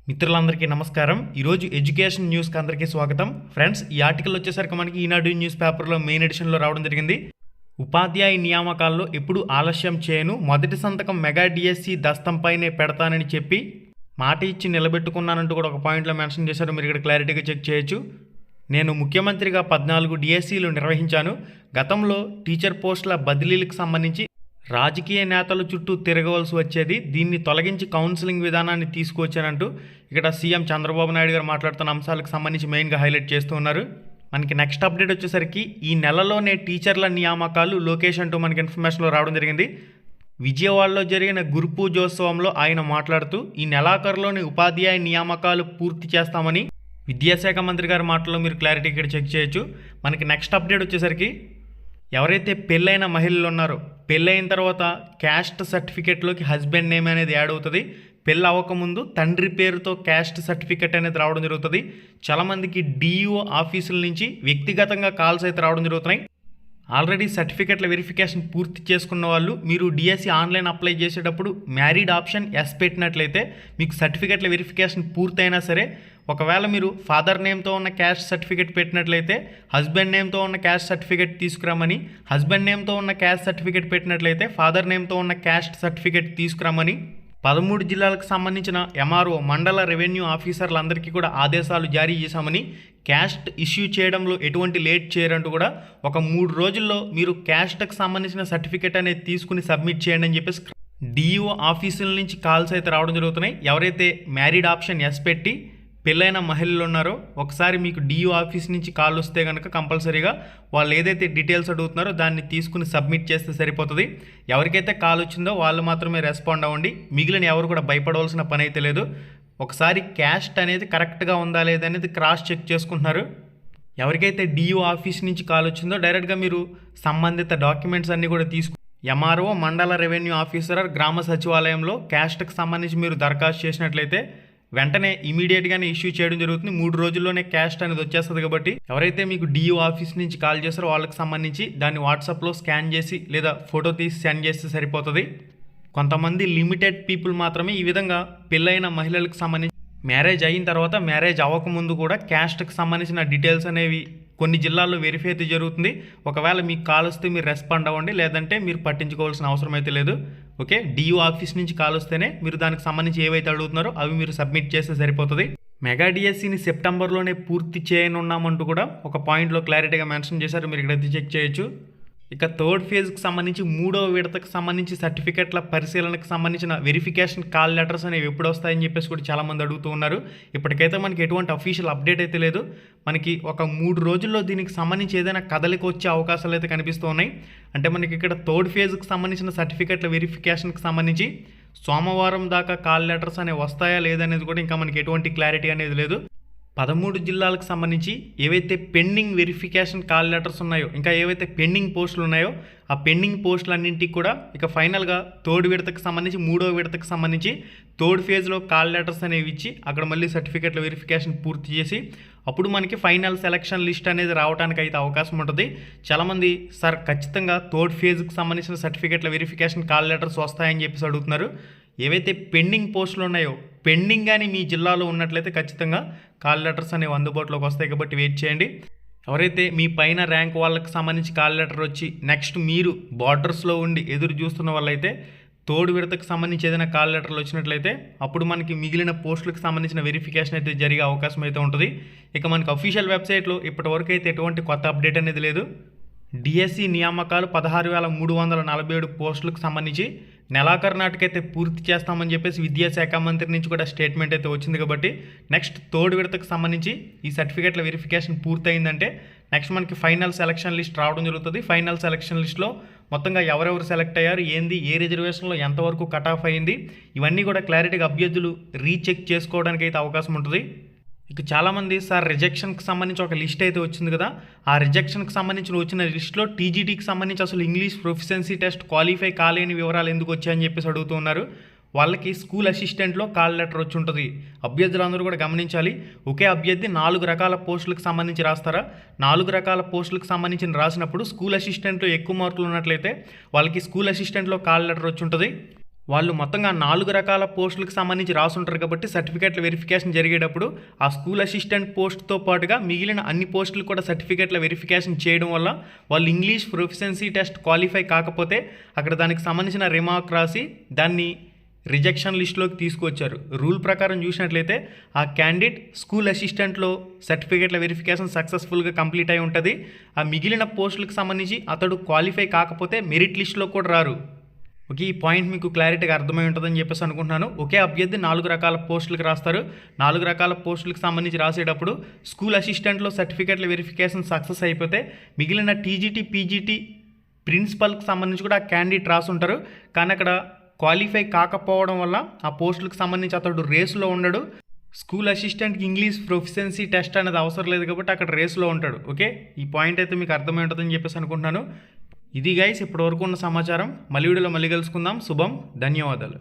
మిత్రులందరికీ నమస్కారం. ఈరోజు ఎడ్యుకేషన్ న్యూస్కి అందరికీ స్వాగతం. ఫ్రెండ్స్, ఈ ఆర్టికల్ వచ్చేసరికి మనకి ఈనాడు న్యూస్ పేపర్లో మెయిన్ ఎడిషన్లో రావడం జరిగింది. ఉపాధ్యాయ నియామకాల్లో ఎప్పుడు ఆలస్యం చేయను, మొదటి సంతకం మెగా డిఎస్సి దస్తంపైనే పెడతానని చెప్పి మాట ఇచ్చి నిలబెట్టుకున్నానంటూ కూడా ఒక పాయింట్లో మెన్షన్ చేశారు. మీరు ఇక్కడ క్లారిటీగా చెక్ చేయొచ్చు. నేను ముఖ్యమంత్రిగా 14 డిఎస్సీలు నిర్వహించాను. గతంలో టీచర్ పోస్టుల బదిలీలకు సంబంధించి రాజకీయ నేతల చుట్టూ తిరగవలసి వచ్చేది. దీన్ని తొలగించి కౌన్సిలింగ్ విధానాన్ని తీసుకువచ్చానంటూ ఇక్కడ సీఎం చంద్రబాబు నాయుడు గారు మాట్లాడుతున్న అంశాలకు సంబంధించి మెయిన్గా హైలైట్ చేస్తూ ఉన్నారు. మనకి నెక్స్ట్ అప్డేట్ వచ్చేసరికి ఈ నెలలోనే టీచర్ల నియామకాలు లోకేష్ అంటూ మనకి ఇన్ఫర్మేషన్లో రావడం జరిగింది. విజయవాడలో జరిగిన గురు పూజోత్సవంలో ఆయన మాట్లాడుతూ ఈ నెలాఖరులోని ఉపాధ్యాయ నియామకాలు పూర్తి చేస్తామని విద్యాశాఖ మంత్రి గారి మాటల్లో మీరు క్లారిటీ ఇక్కడ చెక్ చేయొచ్చు. మనకి నెక్స్ట్ అప్డేట్ వచ్చేసరికి ఎవరైతే పెళ్ళైన మహిళలు ఉన్నారో, పెళ్ళైన తర్వాత క్యాస్ట్ సర్టిఫికేట్లోకి హస్బెండ్ నేమ్ అనేది యాడ్ అవుతుంది. పెళ్ళి అవ్వకముందు తండ్రి పేరుతో క్యాస్ట్ సర్టిఫికేట్ అనేది రావడం జరుగుతుంది. చాలామందికి డిఈఓ ఆఫీసుల నుంచి వ్యక్తిగతంగా కాల్స్ అయితే రావడం జరుగుతున్నాయి. ఆల్రెడీ సర్టిఫికేట్ల వెరిఫికేషన్ పూర్తి చేసుకున్న వాళ్ళు మీరు డిఎస్సి ఆన్లైన్ అప్లై చేసేటప్పుడు మ్యారీడ్ ఆప్షన్ ఎస్ పెట్టినట్లయితే మీకు సర్టిఫికేట్ల వెరిఫికేషన్ పూర్తయినా సరే, ఒకవేళ మీరు ఫాదర్ నేమ్తో ఉన్న క్యాస్ట్ సర్టిఫికేట్ పెట్టినట్లయితే హస్బెండ్ నేమ్తో ఉన్న క్యాస్ట్ సర్టిఫికేట్ తీసుకురామని, హస్బెండ్ నేమ్తో ఉన్న క్యాస్ట్ సర్టిఫికేట్ పెట్టినట్లయితే ఫాదర్ నేమ్తో ఉన్న క్యాస్ట్ సర్టిఫికేట్ తీసుకురామని 13 జిల్లాలకు సంబంధించిన ఎంఆర్ఓ మండల రెవెన్యూ ఆఫీసర్లందరికీ కూడా ఆదేశాలు జారీ చేశామని, క్యాస్ట్ ఇష్యూ చేయడంలో ఎటువంటి లేట్ చేయరంటూ కూడా ఒక 3 రోజుల్లో మీరు క్యాస్ట్కి సంబంధించిన సర్టిఫికేట్ అనేది తీసుకుని సబ్మిట్ చేయండి అని చెప్పేసి డిఈఓ ఆఫీసుల నుంచి కాల్స్ అయితే రావడం జరుగుతున్నాయి. ఎవరైతే మ్యారీడ్ ఆప్షన్ ఎస్ పెట్టి పెళ్ళైన మహిళలు ఉన్నారో ఒకసారి మీకు డిఈఓ ఆఫీస్ నుంచి కాల్ వస్తే కనుక కంపల్సరీగా వాళ్ళు ఏదైతే డీటెయిల్స్ అడుగుతున్నారో దాన్ని తీసుకుని సబ్మిట్ చేస్తే సరిపోతుంది. ఎవరికైతే కాల్ వచ్చిందో వాళ్ళు మాత్రమే రెస్పాండ్ అవ్వండి. మిగిలిన ఎవరు కూడా భయపడవలసిన పని అయితే లేదు. ఒకసారి క్యాస్ట్ అనేది కరెక్ట్గా ఉందా లేదా అనేది క్రాస్ చెక్ చేసుకుంటున్నారు. ఎవరికైతే డిఈఓ ఆఫీస్ నుంచి కాల్ వచ్చిందో డైరెక్ట్గా మీరు సంబంధిత డాక్యుమెంట్స్ అన్నీ కూడా తీసుకు ఎంఆర్ఓ మండల రెవెన్యూ ఆఫీసర్ గ్రామ సచివాలయంలో క్యాస్ట్కి సంబంధించి మీరు దరఖాస్తు చేసినట్లయితే వెంటనే ఇమీడియట్గానే ఇష్యూ చేయడం జరుగుతుంది. 3 రోజుల్లోనే క్యాస్ట్ అనేది వచ్చేస్తుంది. కాబట్టి ఎవరైతే మీకు డిఓ ఆఫీస్ నుంచి కాల్ చేస్తారో వాళ్ళకి సంబంధించి దాన్ని వాట్సాప్లో స్కాన్ చేసి లేదా ఫోటో తీసి సెండ్ చేస్తే సరిపోతుంది. కొంతమంది లిమిటెడ్ పీపుల్ మాత్రమే ఈ విధంగా పెళ్ళైన మహిళలకు సంబంధించి మ్యారేజ్ అయిన తర్వాత మ్యారేజ్ అవ్వకముందు కూడా క్యాస్ట్కి సంబంధించిన డీటెయిల్స్ అనేవి కొన్ని జిల్లాల్లో వెరిఫై అయితే జరుగుతుంది. ఒకవేళ మీకు కాల్ వస్తే మీరు రెస్పాండ్ అవ్వండి, లేదంటే మీరు పట్టించుకోవాల్సిన అవసరం అయితే లేదు. ఓకే, డిఓ ఆఫీస్ నుంచి కాల్ వస్తేనే మీరు దానికి సంబంధించి ఏవైతే అడుగుతున్నారో అవి మీరు సబ్మిట్ చేస్తే సరిపోతుంది. మెగా డిఎస్సిని సెప్టెంబర్లోనే పూర్తి చేయనున్నామంటూ కూడా ఒక పాయింట్లో క్లారిటీగా మెన్షన్ చేశారు. మీరు ఇక్కడ చెక్ చేయొచ్చు. ఇక థర్డ్ ఫేజ్కి సంబంధించి 3వ విడతకు సంబంధించి సర్టిఫికెట్ల పరిశీలనకు సంబంధించిన వెరిఫికేషన్ కాల్ లెటర్స్ అనేవి ఎప్పుడు వస్తాయని చెప్పేసి కూడా చాలామంది అడుగుతూ ఉన్నారు. ఇప్పటికైతే మనకి ఎటువంటి అఫీషియల్ అప్డేట్ అయితే లేదు. మనకి ఒక 3 రోజుల్లో దీనికి సంబంధించి ఏదైనా కదలిక వచ్చే అవకాశాలు అయితే కనిపిస్తూ ఉన్నాయి. అంటే మనకి ఇక్కడ థర్డ్ ఫేజ్కి సంబంధించిన సర్టిఫికెట్ల వెరిఫికేషన్కి సంబంధించి సోమవారం దాకా కాల్ లెటర్స్ అనేవి వస్తాయా లేదనేది కూడా ఇంకా మనకి ఎటువంటి క్లారిటీ అనేది లేదు. 13 జిల్లాలకు సంబంధించి ఏవైతే పెండింగ్ వెరిఫికేషన్ కాల్ లెటర్స్ ఉన్నాయో, ఇంకా ఏవైతే పెండింగ్ పోస్టులు ఉన్నాయో ఆ పెండింగ్ పోస్టులన్నింటికి కూడా ఇక ఫైనల్గా థర్డ్ విడతకు సంబంధించి 3వ విడతకు సంబంధించి థర్డ్ ఫేజ్లో కాల్ లెటర్స్ అనేవి ఇచ్చి అక్కడ మళ్ళీ సర్టిఫికెట్ల వెరిఫికేషన్ పూర్తి చేసి అప్పుడు మనకి ఫైనల్ సెలక్షన్ లిస్ట్ అనేది రావడానికి అయితే అవకాశం ఉంటుంది. చాలామంది సార్ ఖచ్చితంగా థర్డ్ ఫేజ్కి సంబంధించిన సర్టిఫికెట్ల వెరిఫికేషన్ కాల్ లెటర్స్ వస్తాయని చెప్పేసి అడుగుతున్నారు. ఏవైతే పెండింగ్ పోస్టులు ఉన్నాయో, పెండింగ్ కానీ మీ జిల్లాలో ఉన్నట్లయితే ఖచ్చితంగా కాల్ లెటర్స్ అనేవి అందుబాటులోకి వస్తాయి. కాబట్టి వెయిట్ చేయండి. ఎవరైతే మీ పైన ర్యాంక్ వాళ్ళకి సంబంధించి కాల్ లెటర్ వచ్చి నెక్స్ట్ మీరు బార్డర్స్లో ఉండి ఎదురు చూస్తున్న వాళ్ళైతే థర్డ్ విడతకు సంబంధించి ఏదైనా కాల్ లెటర్లు వచ్చినట్లయితే అప్పుడు మనకి మిగిలిన పోస్టులకు సంబంధించిన వెరిఫికేషన్ అయితే జరిగే అవకాశం అయితే ఉంటుంది. ఇక మనకి అఫీషియల్ వెబ్సైట్లో ఇప్పటివరకు అయితే ఎటువంటి కొత్త అప్డేట్ అనేది లేదు. డిఎస్సి నియామకాలు 16,347 పోస్టులకు సంబంధించి నెలాఖరు నాటికైతే పూర్తి చేస్తామని చెప్పేసి విద్యాశాఖ మంత్రి నుంచి కూడా స్టేట్మెంట్ అయితే వచ్చింది. కాబట్టి నెక్స్ట్ థర్డ్ విడతకు సంబంధించి ఈ సర్టిఫికేట్ల వెరిఫికేషన్ పూర్తయిందంటే నెక్స్ట్ మనకి ఫైనల్ సెలక్షన్ లిస్ట్ రావడం జరుగుతుంది. ఫైనల్ సెలక్షన్ లిస్ట్లో మొత్తంగా ఎవరెవరు సెలెక్ట్ అయ్యారు, ఏంది, ఏ రిజర్వేషన్లో ఎంతవరకు కట్ ఆఫ్ అయింది, ఇవన్నీ కూడా క్లారిటీగా అభ్యర్థులు రీచెక్ చేసుకోవడానికి అయితే అవకాశం ఉంటుంది. ఇక చాలామంది సార్ రిజెక్షన్కి సంబంధించి ఒక లిస్ట్ అయితే వచ్చింది కదా, ఆ రిజెక్షన్కి సంబంధించిన వచ్చిన లిస్ట్లో టీజీటీకి సంబంధించి అసలు ఇంగ్లీష్ ప్రొఫిషియన్సీ టెస్ట్ క్వాలిఫై కాలేని వివరాలు ఎందుకు వచ్చాయని చెప్పేసి అడుగుతూ ఉన్నారు. వాళ్ళకి స్కూల్ అసిస్టెంట్లో కాల్ లెటర్ వచ్చి ఉంటుంది. అభ్యర్థులందరూ కూడా గమనించాలి. ఒకే అభ్యర్థి 4 రకాల పోస్టులకు సంబంధించి రాస్తారా, 4 రకాల పోస్టులకు సంబంధించి రాసినప్పుడు స్కూల్ అసిస్టెంట్లో ఎక్కువ మార్కులు ఉన్నట్లయితే వాళ్ళకి స్కూల్ అసిస్టెంట్లో కాల్ లెటర్ వచ్చి ఉంటుంది. వాళ్ళు మొత్తంగా 4 రకాల పోస్టులకు సంబంధించి రాసుంటారు కాబట్టి సర్టిఫికేట్ల వెరిఫికేషన్ జరిగేటప్పుడు ఆ స్కూల్ అసిస్టెంట్ పోస్ట్తో పాటుగా మిగిలిన అన్ని పోస్టులు కూడా సర్టిఫికేట్ల వెరిఫికేషన్ చేయడం వల్ల వాళ్ళు ఇంగ్లీష్ ప్రొఫిషియన్సీ టెస్ట్ క్వాలిఫై కాకపోతే అక్కడ దానికి సంబంధించిన రిమార్క్ రాసి దాన్ని రిజెక్షన్ లిస్టులోకి తీసుకొచ్చారు. రూల్ ప్రకారం చూసినట్లయితే ఆ క్యాండిడేట్ స్కూల్ అసిస్టెంట్లో సర్టిఫికేట్ల వెరిఫికేషన్ సక్సెస్ఫుల్గా కంప్లీట్ అయి ఉంటుంది. ఆ మిగిలిన పోస్టులకు సంబంధించి అతడు క్వాలిఫై కాకపోతే మెరిట్ లిస్టులో కూడా రారు. ఓకే, ఈ పాయింట్ మీకు క్లారిటీగా అర్థమై ఉంటుందని చెప్పేసి అనుకుంటున్నాను. ఒకే అభ్యర్థి 4 రకాల పోస్టులకు రాస్తారు. 4 రకాల పోస్టులకు సంబంధించి రాసేటప్పుడు స్కూల్ అసిస్టెంట్లో సర్టిఫికేట్ల వెరిఫికేషన్ సక్సెస్ అయిపోతే మిగిలిన టీజీటీ పీజీటీ ప్రిన్సిపల్కి సంబంధించి కూడా ఆ క్యాండిడేట్ రాసుంటారు. కానీ అక్కడ క్వాలిఫై కాకపోవడం వల్ల ఆ పోస్టులకు సంబంధించి అతడు రేసులో ఉండడు. స్కూల్ అసిస్టెంట్కి ఇంగ్లీష్ ప్రొఫిషియన్సీ టెస్ట్ అనేది అవసరం లేదు కాబట్టి అక్కడ రేసులో ఉంటాడు. ఓకే, ఈ పాయింట్ అయితే మీకు అర్థమై ఉంటుందని చెప్పేసి అనుకుంటున్నాను. ఇది గైస్ ఇప్పటివరకు ఉన్న సమాచారం. మళ్ళీ వీడియోలో మళ్ళీ కలుసుకుందాం. శుభం, ధన్యవాదాలు.